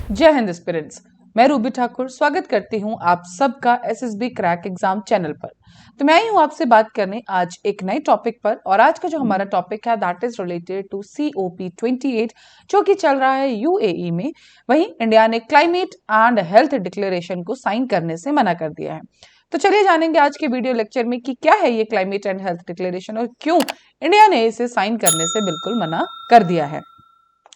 जय हिंद एस्पिरेंट्स। मैं रूबी ठाकुर स्वागत करती हूं आप सबका एसएसबी क्रैक एग्जाम चैनल पर। तो मैं आई हूं आपसे बात करने आज एक नए टॉपिक पर, और आज का जो हमारा टॉपिक है that is related to COP28 जो कि चल रहा है यूएई में। वहीं इंडिया ने क्लाइमेट एंड हेल्थ डिक्लेरेशन को साइन करने से मना कर दिया है। तो चलिए जानेंगे आज के वीडियो लेक्चर में कि क्या है ये क्लाइमेट एंड हेल्थ डिक्लेरेशन और क्यों इंडिया ने इसे साइन करने से बिल्कुल मना कर दिया है।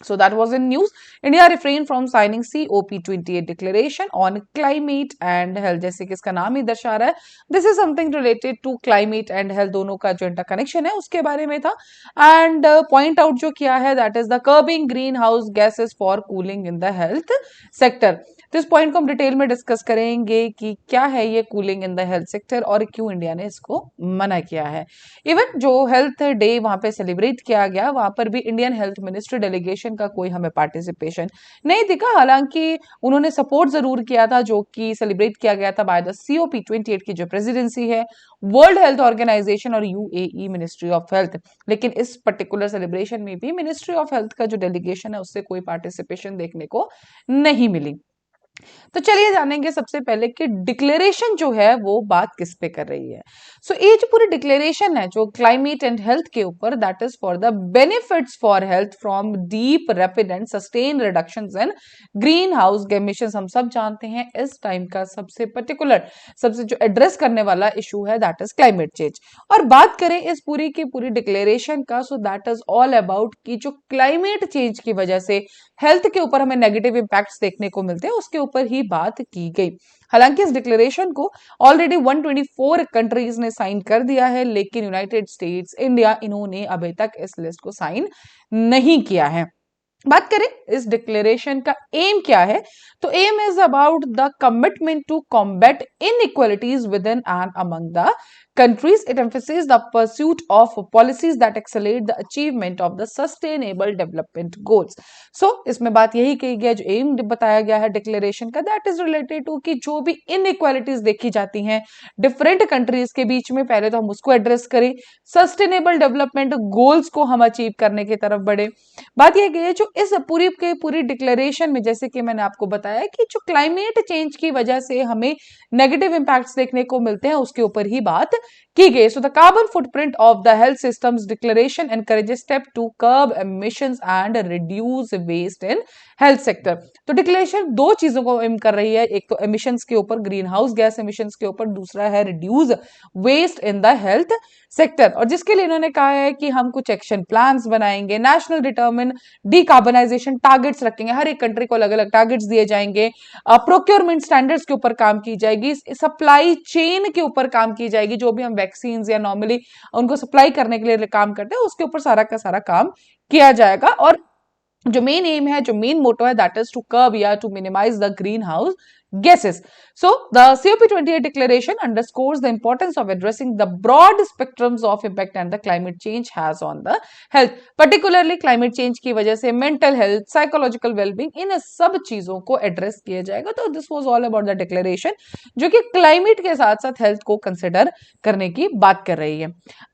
So that was in news. India refrained from signing COP28 declaration on climate and health. जैसे कि इसका नाम ही दर्शा रहा है, this is something related to climate and health, दोनों का जो इंटरकनेक्शन है उसके बारे में था। एंड पॉइंट आउट जो किया है that is the curbing green house gases for cooling in the health sector. तो इस पॉइंट को हम डिटेल में डिस्कस करेंगे कि क्या है ये cooling in the health sector और क्यों इंडिया ने इसको मना किया है। इवन जो हेल्थ डे वहां पे सेलिब्रेट किया गया, वहां पर भी इंडियन हेल्थ मिनिस्ट्री डेलीगेशन का कोई हमें पार्टिसिपेशन नहीं दिखा। हालांकि उन्होंने सपोर्ट जरूर किया था, जो कि सेलिब्रेट किया गया था बाय द COP28 की जो प्रेसिडेंसी है, वर्ल्ड हेल्थ ऑर्गेनाइजेशन और यूएई मिनिस्ट्री ऑफ हेल्थ। लेकिन इस पर्टिकुलर सेलिब्रेशन में भी मिनिस्ट्री ऑफ हेल्थ का जो डेलीगेशन है उससे कोई पार्टिसिपेशन देखने को नहीं मिली। तो चलिए जानेंगे सबसे पहले कि डिक्लेरेशन जो है वो बात किस पे कर रही है। सो ये जो पूरी डिक्लेरेशन है जो क्लाइमेट एंड हेल्थ के ऊपर, that is for the benefits for health from deep rapid and sustain reductions in green house emissions. हम सब जानते हैं इस टाइम का सबसे पर्टिकुलर, सबसे जो एड्रेस करने वाला इशू है दैट इज क्लाइमेट चेंज। और बात करें इस पूरी की पूरी डिक्लेरेशन का, so that is all about कि जो क्लाइमेट चेंज की वजह से हेल्थ के ऊपर हमें नेगेटिव इंपैक्ट्स देखने को मिलते हैं उसके ऊपर ही बात की गई। हालांकि इस डिक्लेरेशन को ऑलरेडी 124 कंट्रीज ने साइन कर दिया है, लेकिन यूनाइटेड स्टेट्स, इंडिया, इन्होंने अभी तक इस लिस्ट को साइन नहीं किया है। बात करें इस डिक्लेरेशन का एम क्या है, तो aim is about the commitment to combat inequalities within and among the countries. It emphasizes the pursuit of policies that accelerate the achievement of the sustainable development goals. So इसमें बात यही कही गया, जो M बताया गया है declaration का, दैट इज रिलेटेड टू कि जो भी इनइक्वालिटीज देखी जाती हैं डिफरेंट कंट्रीज के बीच में, पहले तो हम उसको एड्रेस करें, सस्टेनेबल डेवलपमेंट गोल्स को हम अचीव करने की तरफ बढ़े। बात यह है जो इस पूरी के पूरी डिक्लेरेशन में, जैसे कि मैंने आपको बताया कि जो क्लाइमेट चेंज की वजह से हमें नेगेटिव इंपैक्ट्स देखने को मिलते हैं उसके ऊपर ही बात की गई। So the carbon footprint of the health systems declaration encourages step to curb emissions and reduce waste in health sector. तो डिक्लेरेशन दो चीजों को एम कर रही है, एक तो एमिशंस के ऊपर, ग्रीन हाउस गैस एमिशंस के ऊपर, दूसरा है reduce waste in the health sector. और जिसके लिए इन्होंने कहा है कि हम कुछ एक्शन प्लान्स बनाएंगे, नेशनल डिटर्मिन डिकार्बनाइजेशन टारगेट्स रखेंगे, हर एक कंट्री को अलग अलग टारगेट्स दिए जाएंगे, प्रोक्योरमेंट स्टैंडर्ड्स के ऊपर काम की जाएगी, सप्लाई चेन के ऊपर काम की जाएगी, जो भी हम वैक्सीन या नॉर्मली उनको सप्लाई करने के लिए काम करते हैं उसके ऊपर सारा का सारा काम किया जाएगा। और जो मेन एम है, जो मेन मोटो है, दैट इज टू कर्ब या to minimise the greenhouse gases. So the COP28 declaration underscores the importance of addressing the broad spectrums of impact and the climate change has on the health. Particularly climate change की वजह से mental health, psychological well-being, इन सब चीजों को address किया जाएगा। तो this was all about the declaration जो कि क्लाइमेट के साथ साथ हेल्थ को कंसिडर करने की बात कर रही है।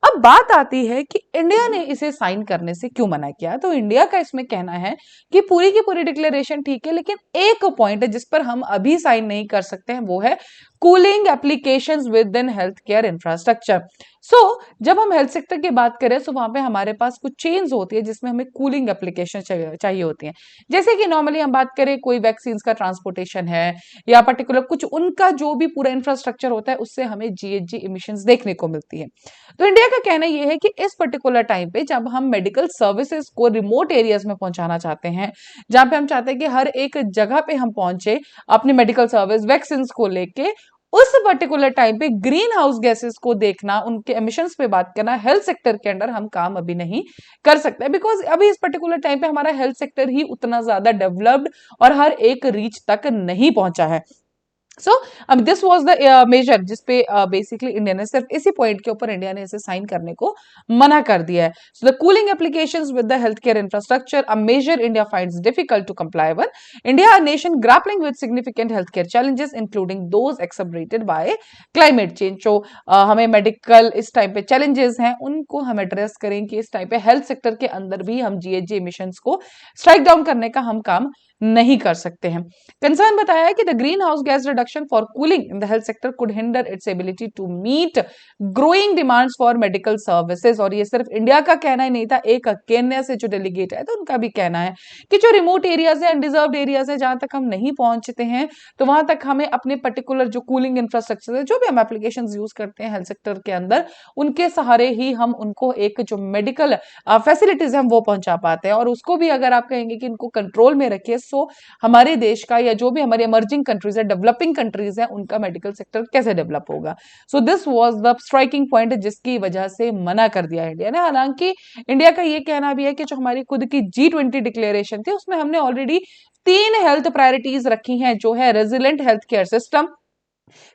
अब बात आती है कि इंडिया ने इसे साइन करने से क्यों मना किया। तो इंडिया का इसमें कहना है कि पूरी की पूरी डिक्लेरेशन ठीक है, लेकिन एक पॉइंट है जिस पर हम अभी साइन नहीं कर सकते हैं, वो है cooling applications within health care infrastructure. So जब हम हेल्थ सेक्टर की बात करें तो वहां पे हमारे पास कुछ चेन्स होती है जिसमें हमें कूलिंग एप्लीकेशन चाहिए होती हैं। जैसे कि नॉर्मली हम बात करें कोई वैक्सीन का ट्रांसपोर्टेशन है या पर्टिकुलर कुछ उनका जो भी पूरा इंफ्रास्ट्रक्चर होता है, उससे हमें GHG इमिशंस देखने को मिलती है। तो इंडिया का कहना यह है कि इस पर्टिकुलर टाइम पे जब हम मेडिकल सर्विसेज को रिमोट एरियाज में पहुंचाना चाहते हैं, जहां पे हम चाहते हैं कि हर एक जगह पे हम पहुंचे अपनी मेडिकल सर्विस वैक्सीन को लेके, उस पर्टिकुलर टाइम पे ग्रीन हाउस गैसेस को देखना, उनके एमिशंस पे बात करना, हेल्थ सेक्टर के अंडर हम काम अभी नहीं कर सकते, बिकॉज अभी इस पर्टिकुलर टाइम पे हमारा हेल्थ सेक्टर ही उतना ज्यादा डेवलप्ड और हर एक रीच तक नहीं पहुंचा है। सो अब दिस वाज द मेजर जिसपे बेसिकली इंडिया ने सिर्फ इसी पॉइंट के ऊपर इंडिया ने इसे साइन करने को मना कर दिया है। So the cooling applications with the health care infrastructure, a major India finds difficult to comply with. India a nation grappling with significant health care challenges including those exacerbated by climate change. जो हमें medical इस time पे challenges हैं उनको हम address करें कि इस टाइम पे हेल्थ सेक्टर के अंदर भी हम GHG इमिशंस को स्ट्राइक डाउन करने का हम काम नहीं कर सकते हैं। कंसर्न बताया है कि the greenhouse gas reduction for cooling in the health sector could hinder its ability to meet growing demands for medical services. और ये सिर्फ इंडिया का कहना ही नहीं था, एक केन्या से जो डेलीगेट है तो उनका भी कहना है कि जो रिमोट एरियाज है, अनडिजर्व्ड एरियाज है, जहां तक हम नहीं पहुंचते हैं तो वहां तक हमें अपने पर्टिकुलर जो कूलिंग इंफ्रास्ट्रक्चर है, जो भी हम एप्लीकेशंस यूज करते हैं हेल्थ सेक्टर के अंदर, उनके सहारे ही हम उनको एक जो मेडिकल फैसिलिटीज है वो पहुंचा पाते हैं। और उसको भी अगर आप कहेंगे कि इनको कंट्रोल में रखिए, सो हमारे देश का या जो भी हमारी इमर्जिंग कंट्रीज है, डेवलपिंग कंट्रीज है, उनका मेडिकल सेक्टर कैसे डेवलप होगा। So this was the striking point जिसकी वजह से मना कर दिया इंडिया ने। हालांकि इंडिया का ये कहना भी है कि जो हमारी खुद की G20 डिक्लेरेशन थी उसमें हमने ऑलरेडी 3 हेल्थ प्रायोरिटीज रखी हैं, जो है resilient health care system,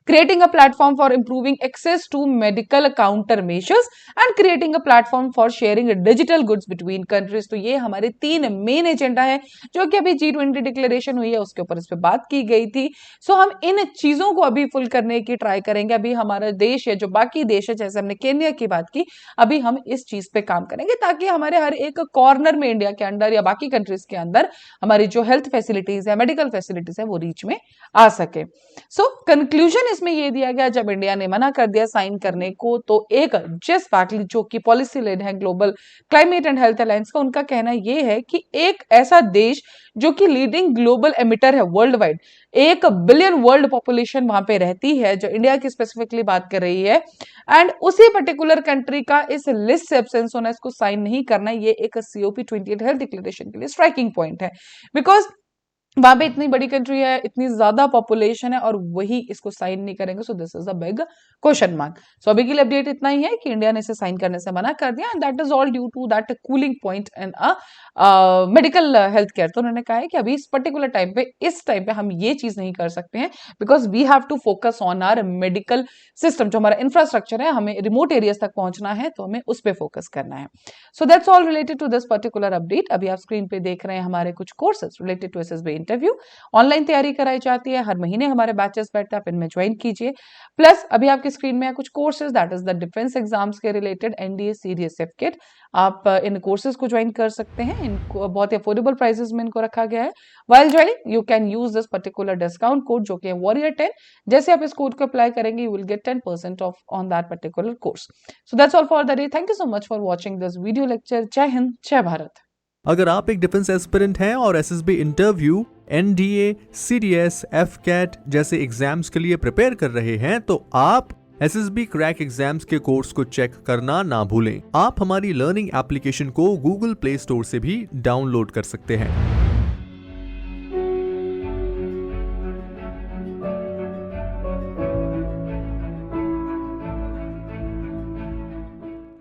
creating a platform for improving access to medical countermeasures and creating a platform for sharing digital goods between countries। तो ये हमारे 3 मेन एजेंडा है जो कि अभी G20 डिक्लेरेशन हुई है उसके ऊपर इस पे बात की गई थी। सो हम इन चीजों को अभी फुल करने की ट्राई करेंगे। अभी हमारा देश है, जो बाकी देश है, जैसे हमने केन्या की बात की, अभी हम इस चीज पे काम करेंगे ताकि हमारे हर एक कॉर्नर में इंडिया के अंदर या बाकी कंट्रीज के अंदर हमारी जो हेल्थ फैसिलिटीज है, मेडिकल फैसिलिटीज है, वो रीच में आ सके। सो कंक्लूजन इसमें यह दिया गया, जब इंडिया ने मना कर दिया साइन करने को, तो एक जेस बैटली जो कि पॉलिसी लेड है global climate and health alliance का, उनका कहना यह है कि एक ऐसा देश जो कि लीडिंग ग्लोबल एमिटर है world wide, 1 billion world population वहां पे रहती है, जो इंडिया की स्पेसिफिकली बात कर रही है, एंड उसी पर्टिकुलर कंट्री का इस लिस्ट से एब्सेंस होना, इसको साइन नहीं करना, ये एक COP28 हेल्थ डिक्लेरेशन के लिए स्ट्राइकिंग पॉइंट है। बिकॉज वहां पे इतनी बड़ी कंट्री है, इतनी ज्यादा पॉपुलेशन है, और वही इसको साइन नहीं करेंगे। So this is a big question mark. So अभी के लिए अपडेट इतना ही है कि इंडिया ने इसे साइन करने से मना कर दिया, and that is all due to that cooling point in medical health care. तो उन्होंने कहा है कि अभी इस पर्टिकुलर टाइम पे, इस टाइम पे हम ये चीज नहीं कर सकते हैं, because we have to focus on our medical system. जो हमारा इंफ्रास्ट्रक्चर है, हमें रिमोट एरियाज तक पहुंचना है, तो हमें उस पर फोकस करना है। So that's all related to this particular update. अभी आप स्क्रीन पे देख रहे हैं हमारे कुछ courses related to SSB interview, online तैयारी कराई जाती है, हर महीने हमारे बैचेस बैठते हैं, आप इनमें ज्वाइन कीजिए। प्लस अभी आपकी स्क्रीन में है कुछ courses, that is the defence exams के रिलेटेड, NDA CDSF किट। आप इन कोर्सेज को ज्वाइन कर सकते हैं, इनको बहुत ही अफोर्डेबल प्राइसेस में इनको रखा गया है। While joining you can use this particular discount code जो कि है Warrior10। जैसे आप इस कोड को अप्लाई करेंगे, you will get 10% of on that particular course. So that's all for the day. Thank you so much for watching this video lecture. जय हिंद, जय भारत। अगर आप एक डिफेंस एस्पिरेंट हैं और SSB interview, NDA, CDS, FCAT जैसे exams के लिए प्रिपेयर कर रहे हैं, तो आप SSB क्रैक एग्जाम्स के कोर्स को चेक करना ना भूलें। आप हमारी लर्निंग एप्लीकेशन को Google Play स्टोर से भी डाउनलोड कर सकते हैं।